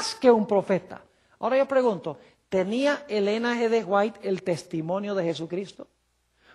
más que un profeta. Ahora yo pregunto, ¿tenía Elena G. de White el testimonio de Jesucristo?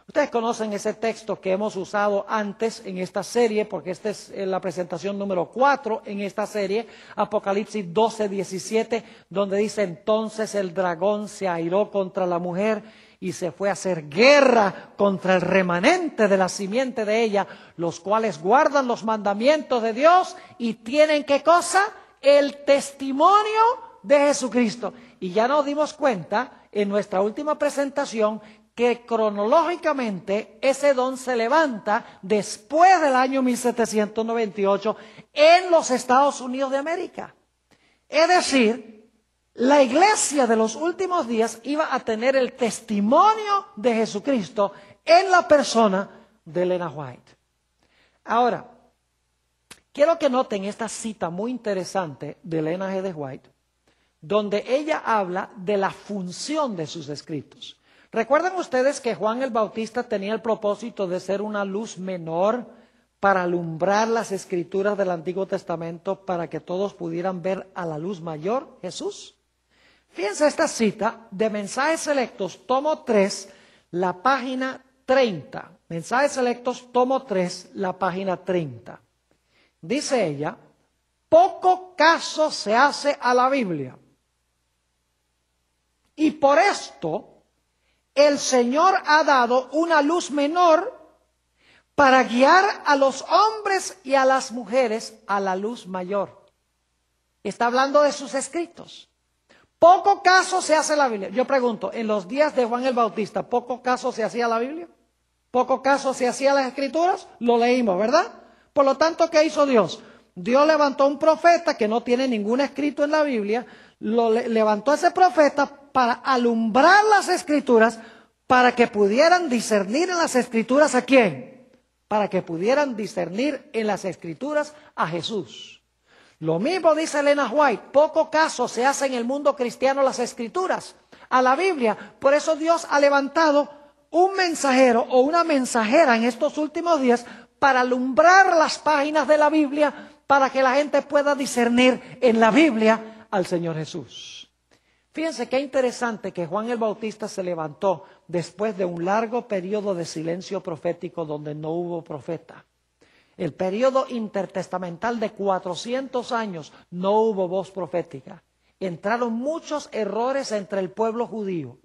Ustedes conocen ese texto que hemos usado antes en esta serie, porque esta es la presentación número 4 en esta serie, Apocalipsis 12:17, donde dice: entonces el dragón se airó contra la mujer y se fue a hacer guerra contra el remanente de la simiente de ella, los cuales guardan los mandamientos de Dios y tienen, ¿qué cosa? El testimonio de Jesucristo. Y ya nos dimos cuenta en nuestra última presentación que cronológicamente ese don se levanta después del año 1798 en los Estados Unidos de América. Es decir, la iglesia de los últimos días iba a tener el testimonio de Jesucristo en la persona de Elena White. Ahora, quiero que noten esta cita muy interesante de Elena G. de White, donde ella habla de la función de sus escritos. ¿Recuerdan ustedes que Juan el Bautista tenía el propósito de ser una luz menor para alumbrar las escrituras del Antiguo Testamento para que todos pudieran ver a la luz mayor, Jesús? Fíjense esta cita de Mensajes Selectos, tomo 3, la página 30. Mensajes Selectos, tomo 3, la página 30. Dice ella: poco caso se hace a la Biblia. Y por esto el Señor ha dado una luz menor para guiar a los hombres y a las mujeres a la luz mayor. Está hablando de sus escritos. Poco caso se hace a la Biblia. Yo pregunto, en los días de Juan el Bautista, ¿poco caso se hacía a la Biblia? ¿Poco caso se hacía a las escrituras? Lo leímos, ¿verdad? Por lo tanto, ¿qué hizo Dios? Dios levantó un profeta que no tiene ningún escrito en la Biblia, levantó a ese profeta para alumbrar las escrituras, para que pudieran discernir en las escrituras ¿a quién? Para que pudieran discernir en las escrituras a Jesús. Lo mismo dice Elena White: poco caso se hace en el mundo cristiano las escrituras, a la Biblia. Por eso Dios ha levantado un mensajero o una mensajera en estos últimos días para alumbrar las páginas de la Biblia, para que la gente pueda discernir en la Biblia al Señor Jesús. Fíjense qué interesante que Juan el Bautista se levantó después de un largo periodo de silencio profético donde no hubo profeta. El periodo intertestamental de 400 años no hubo voz profética. Entraron muchos errores entre el pueblo judío.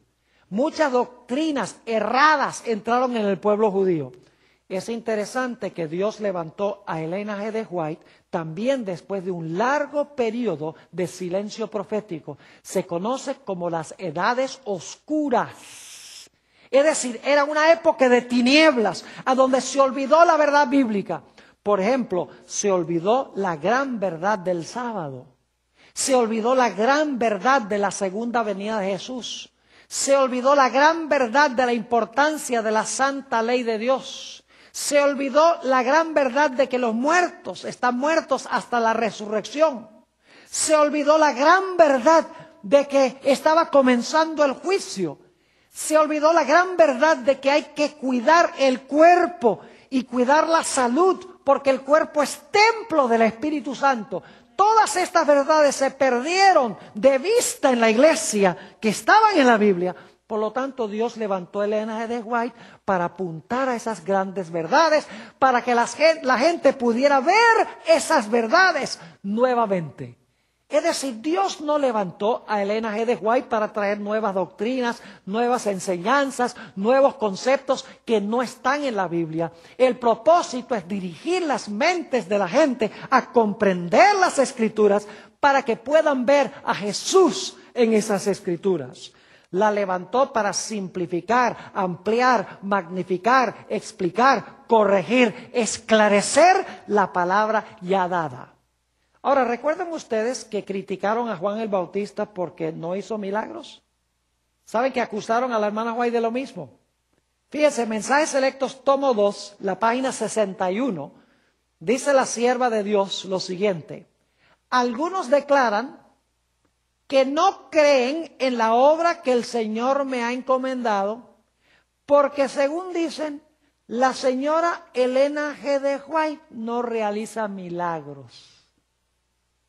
Muchas doctrinas erradas entraron en el pueblo judío. Es interesante que Dios levantó a Elena G. de White también después de un largo periodo de silencio profético. Se conoce como las edades oscuras. Es decir, era una época de tinieblas, a donde se olvidó la verdad bíblica. Por ejemplo, se olvidó la gran verdad del sábado. Se olvidó la gran verdad de la segunda venida de Jesús. Se olvidó la gran verdad de la importancia de la santa ley de Dios. Se olvidó la gran verdad de que los muertos están muertos hasta la resurrección. Se olvidó la gran verdad de que estaba comenzando el juicio. Se olvidó la gran verdad de que hay que cuidar el cuerpo y cuidar la salud, porque el cuerpo es templo del Espíritu Santo. Todas estas verdades se perdieron de vista en la iglesia que estaban en la Biblia. Por lo tanto, Dios levantó a Elena G. de White para apuntar a esas grandes verdades, para que la gente pudiera ver esas verdades nuevamente. Es decir, Dios no levantó a Elena G. de White para traer nuevas doctrinas, nuevas enseñanzas, nuevos conceptos que no están en la Biblia. El propósito es dirigir las mentes de la gente a comprender las Escrituras para que puedan ver a Jesús en esas Escrituras. La levantó para simplificar, ampliar, magnificar, explicar, corregir, esclarecer la palabra ya dada. Ahora, ¿recuerdan ustedes que criticaron a Juan el Bautista porque no hizo milagros? ¿Saben que acusaron a la hermana White de lo mismo? Fíjense, Mensajes Selectos, tomo 2, la página 61, dice la sierva de Dios lo siguiente: algunos declaran que no creen en la obra que el Señor me ha encomendado, porque según dicen, la señora Elena G. de White no realiza milagros.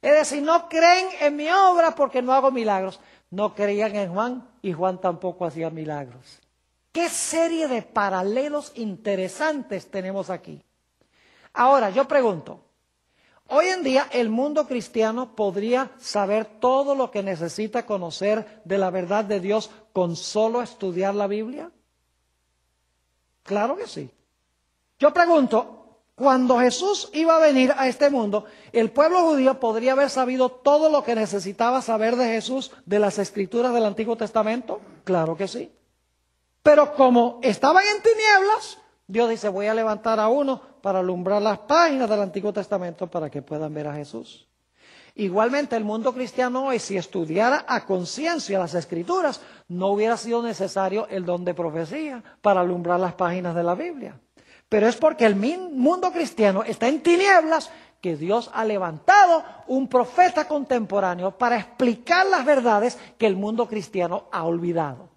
Es decir, no creen en mi obra porque no hago milagros. No creían en Juan y Juan tampoco hacía milagros. ¿Qué serie de paralelos interesantes tenemos aquí? Ahora, yo pregunto, hoy en día el mundo cristiano podría saber todo lo que necesita conocer de la verdad de Dios con solo estudiar la Biblia. Claro que sí. Yo pregunto, cuando Jesús iba a venir a este mundo, ¿el pueblo judío podría haber sabido todo lo que necesitaba saber de Jesús de las escrituras del Antiguo Testamento? Claro que sí. Pero como estaban en tinieblas, Dios dice, voy a levantar a uno para alumbrar las páginas del Antiguo Testamento para que puedan ver a Jesús. Igualmente el mundo cristiano hoy, si estudiara a conciencia las escrituras, no hubiera sido necesario el don de profecía para alumbrar las páginas de la Biblia. Pero es porque el mundo cristiano está en tinieblas que Dios ha levantado un profeta contemporáneo para explicar las verdades que el mundo cristiano ha olvidado.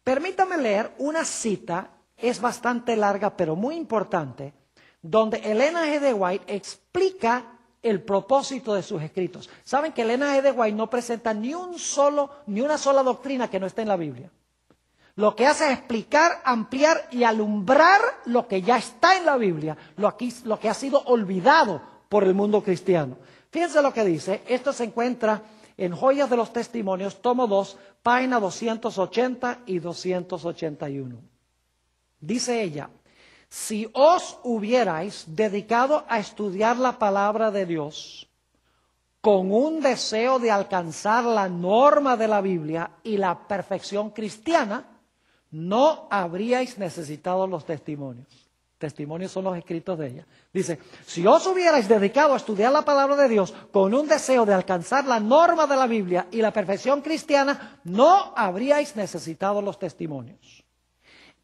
Permítame leer una cita, es bastante larga pero muy importante, donde Elena G. de White explica el propósito de sus escritos. Saben que Elena G. de White no presenta ni una sola doctrina que no esté en la Biblia. Lo que hace es explicar, ampliar y alumbrar lo que ya está en la Biblia, lo que ha sido olvidado por el mundo cristiano. Fíjense lo que dice, esto se encuentra en Joyas de los Testimonios, tomo 2, página 280 y 281. Dice ella, si os hubierais dedicado a estudiar la palabra de Dios con un deseo de alcanzar la norma de la Biblia y la perfección cristiana, no habríais necesitado los testimonios. Testimonios son los escritos de ella. Dice, si os hubierais dedicado a estudiar la palabra de Dios con un deseo de alcanzar la norma de la Biblia y la perfección cristiana, no habríais necesitado los testimonios.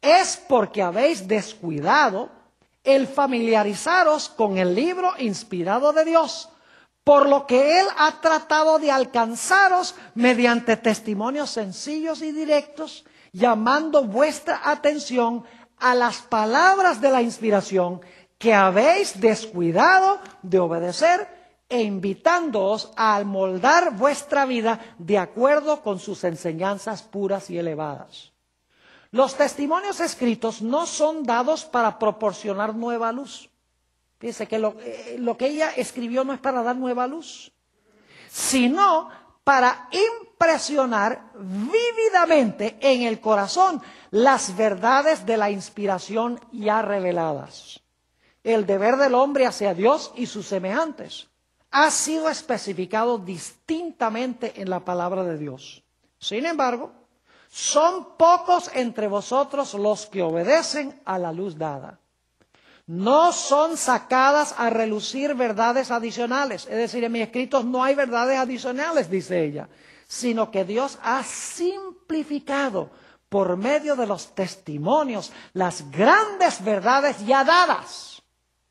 Es porque habéis descuidado el familiarizaros con el libro inspirado de Dios, por lo que Él ha tratado de alcanzaros mediante testimonios sencillos y directos, llamando vuestra atención a las palabras de la inspiración que habéis descuidado de obedecer e invitándoos a amoldar vuestra vida de acuerdo con sus enseñanzas puras y elevadas. Los testimonios escritos no son dados para proporcionar nueva luz. Fíjense que lo que ella escribió no es para dar nueva luz, sino para impresionar vívidamente en el corazón las verdades de la inspiración ya reveladas. El deber del hombre hacia Dios y sus semejantes ha sido especificado distintamente en la palabra de Dios. Sin embargo, son pocos entre vosotros los que obedecen a la luz dada. No son sacadas a relucir verdades adicionales. Es decir, en mis escritos no hay verdades adicionales, dice ella, sino que Dios ha simplificado por medio de los testimonios las grandes verdades ya dadas.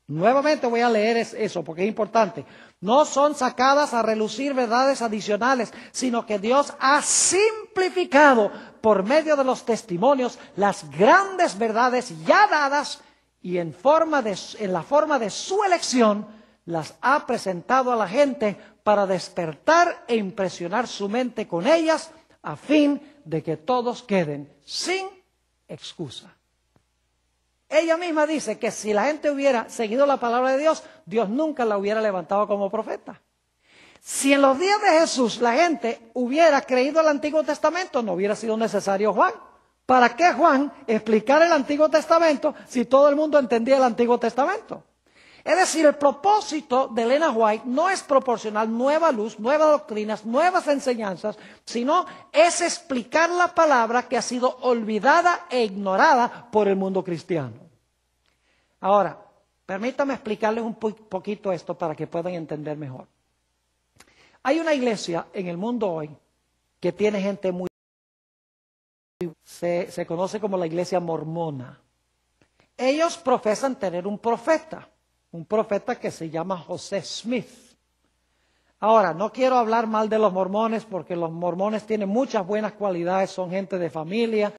Nuevamente voy a leer eso porque es importante. No son sacadas a relucir verdades adicionales, sino que Dios ha simplificado por medio de los testimonios las grandes verdades ya dadas y en la forma de su elección las ha presentado a la gente para despertar e impresionar su mente con ellas a fin de que todos queden sin excusa. Ella misma dice que si la gente hubiera seguido la palabra de Dios, Dios nunca la hubiera levantado como profeta. Si en los días de Jesús la gente hubiera creído el Antiguo Testamento, no hubiera sido necesario Juan. ¿Para qué Juan explicar el Antiguo Testamento si todo el mundo entendía el Antiguo Testamento? Es decir, el propósito de Elena White no es proporcionar nueva luz, nuevas doctrinas, nuevas enseñanzas, sino es explicar la palabra que ha sido olvidada e ignorada por el mundo cristiano. Ahora, permítame explicarles un poquito esto para que puedan entender mejor. Hay una iglesia en el mundo hoy que tiene gente muy... Se conoce como la iglesia mormona. Ellos profesan tener un profeta que se llama José Smith. Ahora, no quiero hablar mal de los mormones porque los mormones tienen muchas buenas cualidades, son gente de familia,